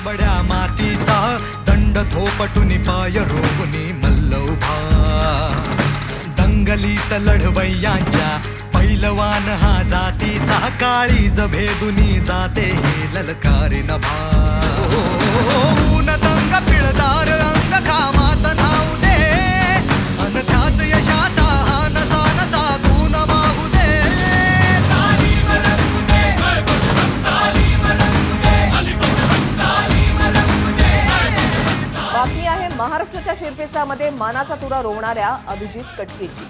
तांबड्या मातीचा दंड थोपटून पाय रोवणी मल्लौभा दंगलीत लढवय्यांच्या पैलवान हा जातीचा काळीज भेदुनी जाते हे ललकारी नभा ऊन दंग पिळदार अंग घामात धावू दे अन त्याच यशाचा हा नसा नसा तू न वाहू दे बातमी आहे महाराष्ट्राच्या शिरपेचामध्ये मानाचा तुरा रोवणाऱ्या अभिजित कटकेची।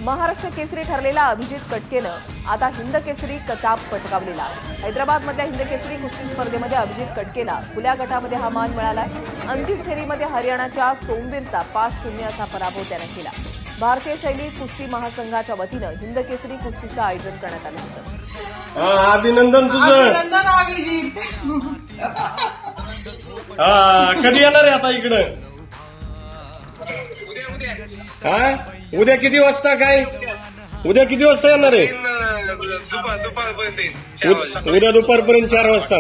महाराष्ट्र केसरी ठरलेला अभिजित कटकेनं आता हिंद केसरी किताब पटकावलेला आहे। हैदराबादमधल्या हिंद केसरी कुस्ती स्पर्धेमध्ये अभिजित कटकेला खुल्या गटामध्ये हा मान मिळालाय। अंतिम फेरीमध्ये हरियाणाच्या सोमवीरचा 5-0 असा पराभव त्याने केला। भारतीय शैली कुस्ती महासंघाच्या वतीनं हिंद केसरी कुस्तीचं आयोजन करण्यात आलं होतं। अभिनंदन तुझं। अभिनंदन अभिजित। कधी येणार आहे आता इकडं? उद्या किती वाजता? काय उद्या किती वाजता येणार आहे? उद्या दुपारपर्यंत 4 वाजता।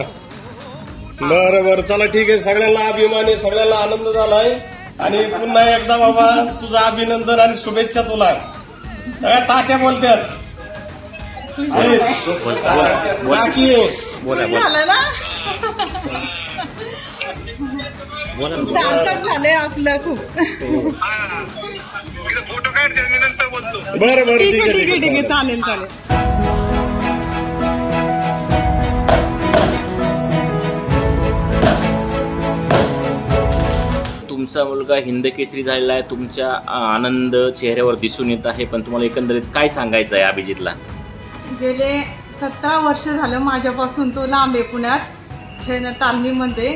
बरं चला ठीक आहे। सगळ्यांना अभिमान आहे, सगळ्यांना आनंद झालाय आणि पुन्हा एकदा बाबा तुझं अभिनंदन आणि शुभेच्छा तुला। तात्या बोलतात बाकी झालं ना, सार्थक झालंय आपलं खूप। फोटो काढते मी नंतर बोलतो। बरं ठीक आहे चालेल। तुमचा मुलगा हिंद केसरी झालेला आहे, तुमच्या आनंद चेहऱ्यावर दिसून येत आहे, पण तुम्हाला एकंदरीत काय सांगायचं आहे अभिजितला? गेले 17 वर्ष झालं माझ्यापासून तो लांब आहे पुण्यात तालमीमध्ये,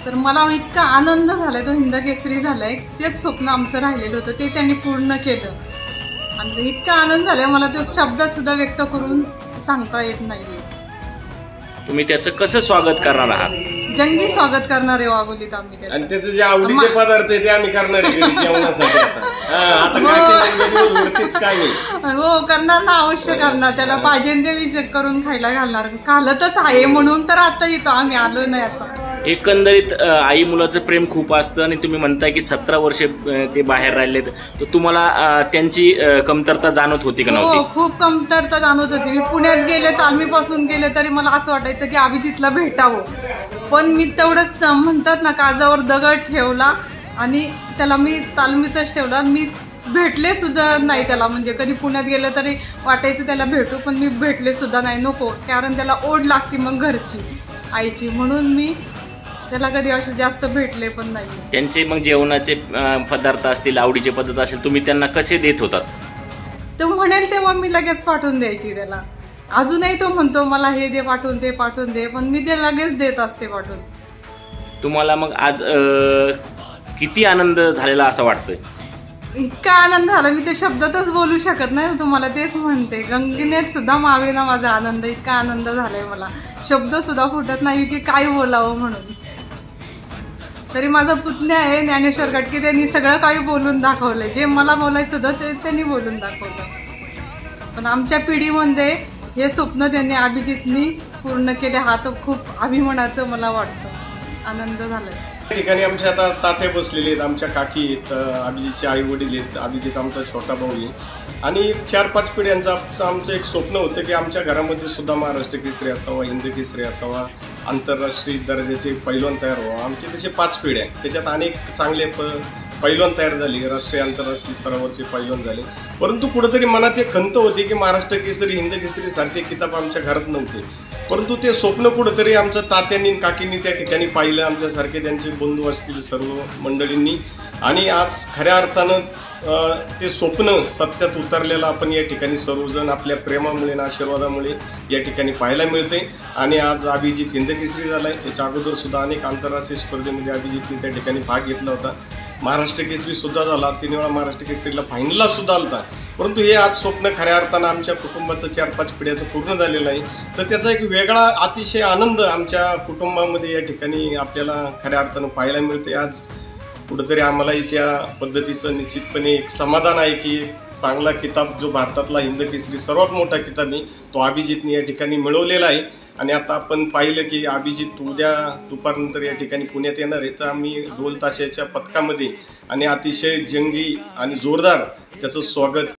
तर मला इतका आनंद झालाय, तो हिंद केसरी झालाय। तेच स्वप्न आमचं राहिलेलं होतं, ते त्यांनी पूर्ण केलं आणि इतका आनंद झालाय मला तो शब्दात सुद्धा व्यक्त करून सांगता येत नाहीये। तुम्ही त्याचं कसं स्वागत करणार आहात? जंगी स्वागत करणार आहे वाघोलीत आम्ही। आणि त्याचे जे आवडीचे पदार्थ आहे ते आम्ही करणार आहे जेवणासाठी। हो करणार ना, अवश्य करणार। त्याला पाहिजे ते मी करून खायला घालणार। घालतच आहे म्हणून तर आता इथं आम्ही आलो नाही। आता एकंदरीत आई मुलाचं प्रेम खूप असतं आणि तुम्ही म्हणताय की 17 वर्षे ते बाहेर राहिलेत, तर तुम्हाला त्यांची कमतरता जाणवत होती का नव्हती? हो खूप कमतरता जाणवत होती। मी पुण्यात गेले, तालमीपासून गेले तरी मला असं वाटायचं की अभिजितला भेटावं, पण मी तेवढंच म्हणतात ना काजावर दगड ठेवला आणि त्याला मी तालमीतच ठेवला। मी भेटले सुद्धा नाही त्याला, म्हणजे कधी पुण्यात गेलं तरी वाटायचं त्याला भेटू, पण मी भेटले सुद्धा नाही, नको, कारण त्याला ओढ लागते मग घरची आईची, म्हणून मी त्याला कधी असं जास्त भेटले पण नाही। त्यांचे मग जेवणाचे पदार्थ असतील, आवडीचे पदार्थ असेल, तुम्ही त्यांना कसे देत होतात? तो म्हणेल तेव्हा मी लगेच पाठवून द्यायची त्याला। अजूनही तो म्हणतो मला हे दे, पाठवून दे, पाठवून दे, पण मी ते लगेच देत असते पाठवून। तुम्हाला मग आज किती आनंद झालेला असं वाटतंय? इतका आनंद झाला मी ते शब्दातच बोलू शकत नाही तुम्हाला, तेच म्हणते। गंगेनेत सुद्धा मावे ना माझा आनंद, इतका आनंद झालाय मला, शब्द सुद्धा फुटत नाही की काय बोलावं म्हणून। तरी माझा पुतण्या आहे ज्ञानेश्वर गटके, त्यांनी सगळं काही बोलून दाखवलंय, जे मला बोलायचं होतं ते त्यांनी बोलून दाखवलं। पण आमच्या पिढीमध्ये हे स्वप्न त्यांनी अभिजितनी पूर्ण केले, हा तर खूप अभिमानाचं मला वाटतं, आनंद झालाय। या ठिकाणी आमच्या आता तात्या बसलेले आहेत, आमच्या काकी आहेत, अभिजितचे आई वडील आहेत, अभिजित आमचा छोटा भाऊ आहे आणि 4-5 पिढ्यांचं आमचं एक स्वप्न होतं की आमच्या घरामध्ये सुद्धा महाराष्ट्र केसरी असावा, हिंद केसरी असावा, आंतरराष्ट्रीय दर्जाचे पैलवान तयार व्हावं। आमचे तसे 5 पिढ्या आहेत, त्याच्यात अनेक चांगले पैलवान तयार झाले, राष्ट्रीय आंतरराष्ट्रीय स्तरावरचे पैलवान झाले, परंतु कुठेतरी मनात एक खंत होती की महाराष्ट्र केसरी, हिंद केसरी सारखे किताब आमच्या घरात नव्हते, परंतु ते स्वप्न कुठेतरी आमच्या तात्यांनी काकींनी त्या ठिकाणी पाहिलं, आमच्यासारखे त्यांचे बंधू असतील सर्व मंडळींनी, आणि आज खऱ्या अर्थानं ते स्वप्न सत्यात उतरलेलं आपण या ठिकाणी सर्वजण आपल्या प्रेमामुळे आणि आशीर्वादामुळे या ठिकाणी पाहायला मिळते। आणि आज अभिजित हिंद केसरी झाला आहे, त्याच्या अगोदर सुद्धा अनेक आंतरराष्ट्रीय स्पर्धेमध्ये अभिजितने त्या ठिकाणी भाग घेतला होता, महाराष्ट्र केसरी सुद्धा झाला, 3 वेळा महाराष्ट्र केसरीला फायनलला सुद्धा आलता, परंतु हे आज स्वप्न खऱ्या अर्थानं आमच्या कुटुंबाचं 4-5 पिढ्याचं पूर्ण झालेलं आहे। तर त्याचा एक वेगळा अतिशय आनंद आमच्या कुटुंबामध्ये या ठिकाणी आपल्याला खऱ्या अर्थानं पाहायला मिळते। आज कुठेतरी आम्हालाही त्या पद्धतीचं निश्चितपणे एक समाधान आहे की चांगला किताब जो भारतातला हिंद केसरी सर्वात मोठा किताब आहे तो अभिजितने या ठिकाणी मिळवलेला आहे। आणि आता आपण पाहिलं की अभिजित उद्या दुपारनंतर या ठिकाणी पुण्यात येणार आहे, तर आम्ही ढोल ताशाच्या पथकामध्ये आणि अतिशय जंगी आणि जोरदार त्याचं स्वागत